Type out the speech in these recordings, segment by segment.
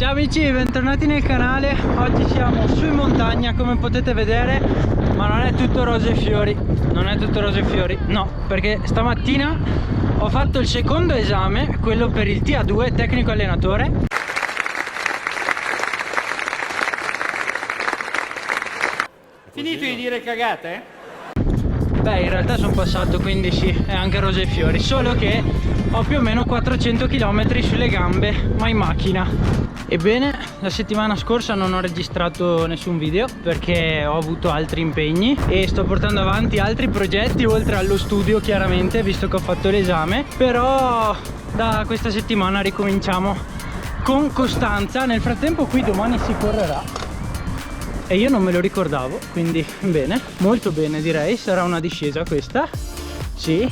Ciao amici, bentornati nel canale. Oggi siamo su in montagna, come potete vedere, ma non è tutto rose e fiori. Non è tutto rose e fiori, no, perché stamattina ho fatto il secondo esame, quello per il TA2, tecnico allenatore. Finito di dire cagate? Beh, in realtà sono passato, quindi sì, è anche rose e fiori, solo che ho più o meno 400 km sulle gambe, ma in macchina. Ebbene, la settimana scorsa non ho registrato nessun video perché ho avuto altri impegni e sto portando avanti altri progetti oltre allo studio, chiaramente, visto che ho fatto l'esame. Però da questa settimana ricominciamo con costanza. Nel frattempo qui domani si correrà e io non me lo ricordavo, quindi bene, molto bene direi. Sarà una discesa questa, sì.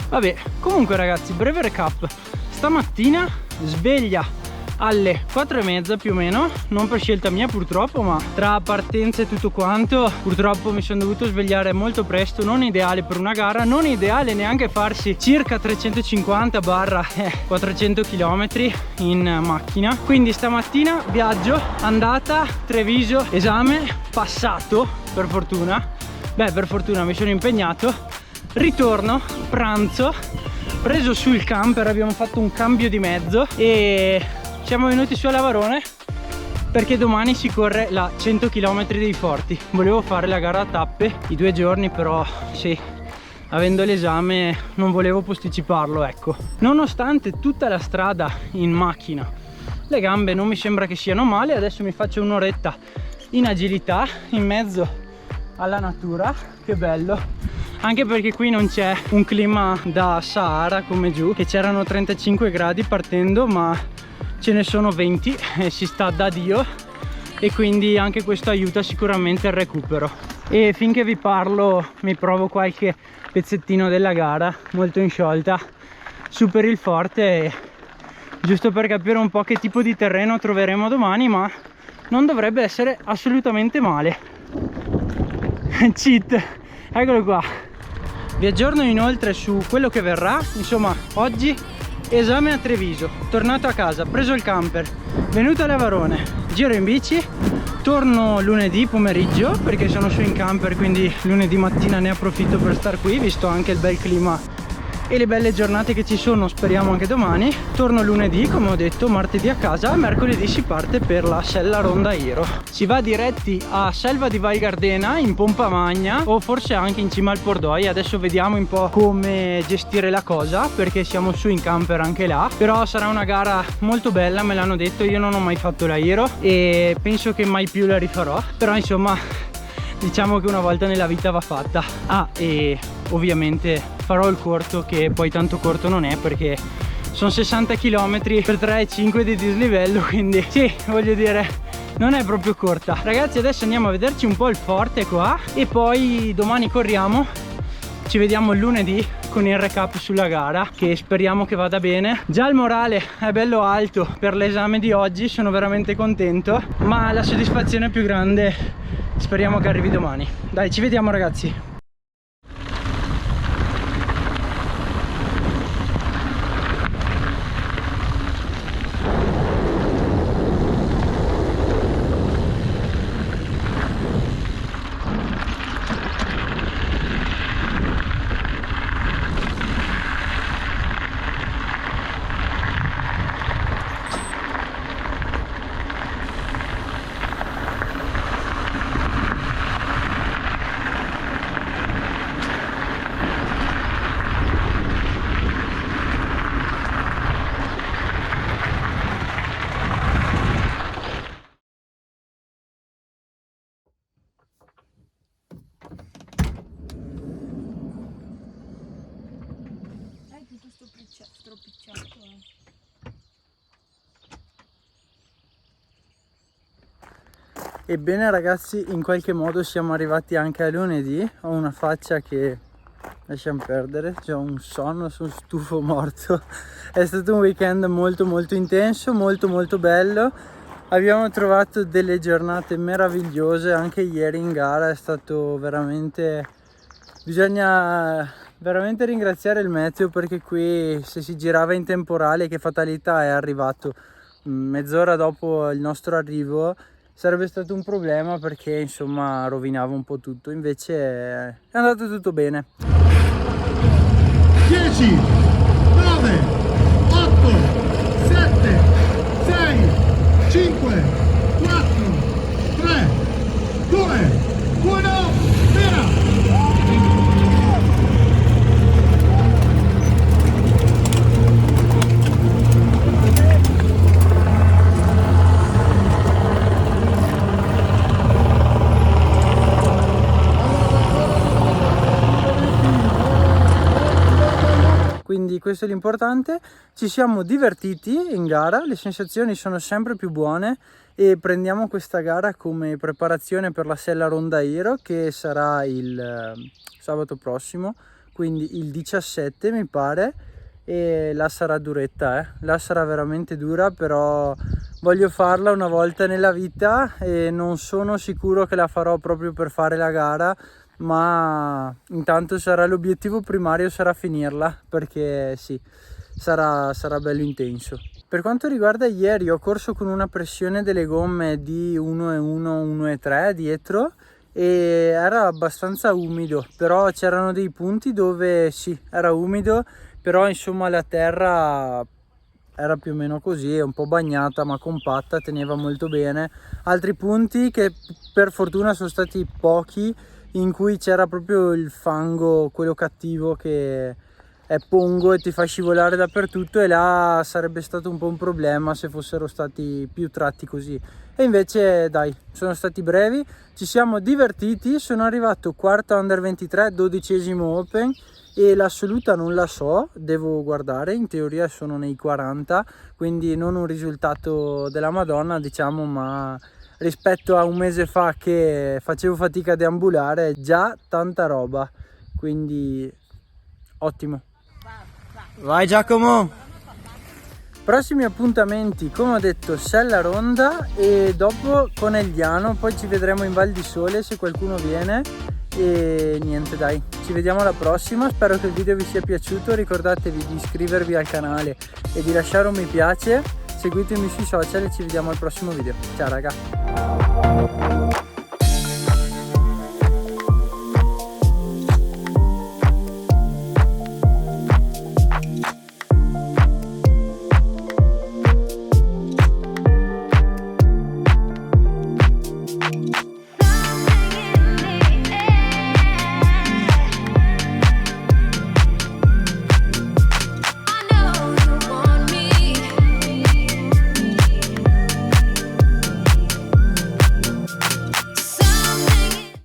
Vabbè, comunque ragazzi, breve recap. Stamattina sveglia alle 4:30 più o meno, non per scelta mia purtroppo, ma tra partenze e tutto quanto purtroppo mi sono dovuto svegliare molto presto. Non ideale per una gara, non ideale neanche farsi circa 350-400 km in macchina. Quindi stamattina viaggio, andata Treviso, esame passato per fortuna. Beh, per fortuna mi sono impegnato. Ritorno, pranzo, preso sul camper, abbiamo fatto un cambio di mezzo e siamo venuti su a Lavarone perché domani si corre la 100 km dei Forti. Volevo fare la gara a tappe i 2 giorni, però sì, avendo l'esame non volevo posticiparlo, ecco. Nonostante tutta la strada in macchina, le gambe non mi sembra che siano male. Adesso mi faccio un'oretta in agilità in mezzo alla natura, che bello. Anche perché qui non c'è un clima da Sahara come giù, che c'erano 35 gradi partendo, ma ce ne sono 20 e si sta da Dio, e quindi anche questo aiuta sicuramente il recupero. E finché vi parlo mi provo qualche pezzettino della gara molto in sciolta su per il Forte, giusto per capire un po' che tipo di terreno troveremo domani, ma non dovrebbe essere assolutamente male. Cheat, eccolo qua. Vi aggiorno inoltre su quello che verrà. Insomma, oggi esame a Treviso, tornato a casa, preso il camper, venuto a Lavarone, giro in bici, torno lunedì pomeriggio perché sono su in camper, quindi lunedì mattina ne approfitto per star qui, visto anche il bel clima e le belle giornate che ci sono, speriamo anche domani. Torno lunedì, come ho detto, martedì a casa, e mercoledì si parte per la Sella Ronda Hiro. Si va diretti a Selva di Val Gardena, in pompa magna, o forse anche in cima al Pordoi. Adesso vediamo un po' come gestire la cosa, perché siamo su in camper anche là. Però sarà una gara molto bella, me l'hanno detto. Io non ho mai fatto la Hiro e penso che mai più la rifarò, però insomma diciamo che una volta nella vita va fatta. Ah, e ovviamente farò il corto, che poi tanto corto non è perché sono 60 km per 3,5 di dislivello, quindi sì, voglio dire, non è proprio corta. Ragazzi, adesso andiamo a vederci un po' il Forte qua e poi domani corriamo. Ci vediamo il lunedì con il recap sulla gara, che speriamo che vada bene. Già il morale è bello alto per l'esame di oggi, sono veramente contento, ma la soddisfazione più grande speriamo che arrivi domani. Dai, ci vediamo ragazzi. Stropicciato, Ebbene ragazzi, in qualche modo siamo arrivati anche a lunedì. Ho una faccia che lasciamo perdere, ho un sonno, sono stufo, morto. È stato un weekend molto intenso, molto bello. Abbiamo trovato delle giornate meravigliose, anche ieri in gara è stato veramente... Bisogna veramente ringraziare il meteo, perché qui se si girava in temporale, che fatalità, è arrivato mezz'ora dopo il nostro arrivo sarebbe stato un problema, perché insomma rovinava un po' tutto. Invece è andato tutto bene. 10, 9, 8, 7, 6, 5, 4, 3, 2, 1, via! Quindi questo è l'importante. Ci siamo divertiti in gara, le sensazioni sono sempre più buone e prendiamo questa gara come preparazione per la Sella Ronda Hero, che sarà il sabato prossimo, quindi il 17 mi pare, e là sarà duretta, là sarà veramente dura, però voglio farla una volta nella vita e non sono sicuro che la farò proprio per fare la gara, ma intanto sarà l'obiettivo primario, sarà finirla, perché sì, sarà bello intenso. Per quanto riguarda ieri, ho corso con una pressione delle gomme di 1,1, 1,3 dietro e era abbastanza umido, però c'erano dei punti dove sì, era umido, però insomma la terra era più o meno così, un po' bagnata ma compatta, teneva molto bene. Altri punti che per fortuna sono stati pochi, in cui c'era proprio il fango, quello cattivo che è pongo e ti fa scivolare dappertutto, e là sarebbe stato un po' un problema se fossero stati più tratti così. E invece dai, sono stati brevi, ci siamo divertiti, sono arrivato quarto under 23, 12esimo open, e l'assoluta non la so, devo guardare, in teoria sono nei 40, quindi non un risultato della Madonna, diciamo, ma rispetto a un mese fa che facevo fatica a deambulare, già tanta roba, quindi ottimo. Vai Giacomo! Prossimi appuntamenti, come ho detto, Sella Ronda e dopo Conegliano, poi ci vedremo in Val di Sole se qualcuno viene. E niente, dai, ci vediamo alla prossima, spero che il video vi sia piaciuto, ricordatevi di iscrivervi al canale e di lasciare un mi piace, seguitemi sui social e ci vediamo al prossimo video. Ciao raga!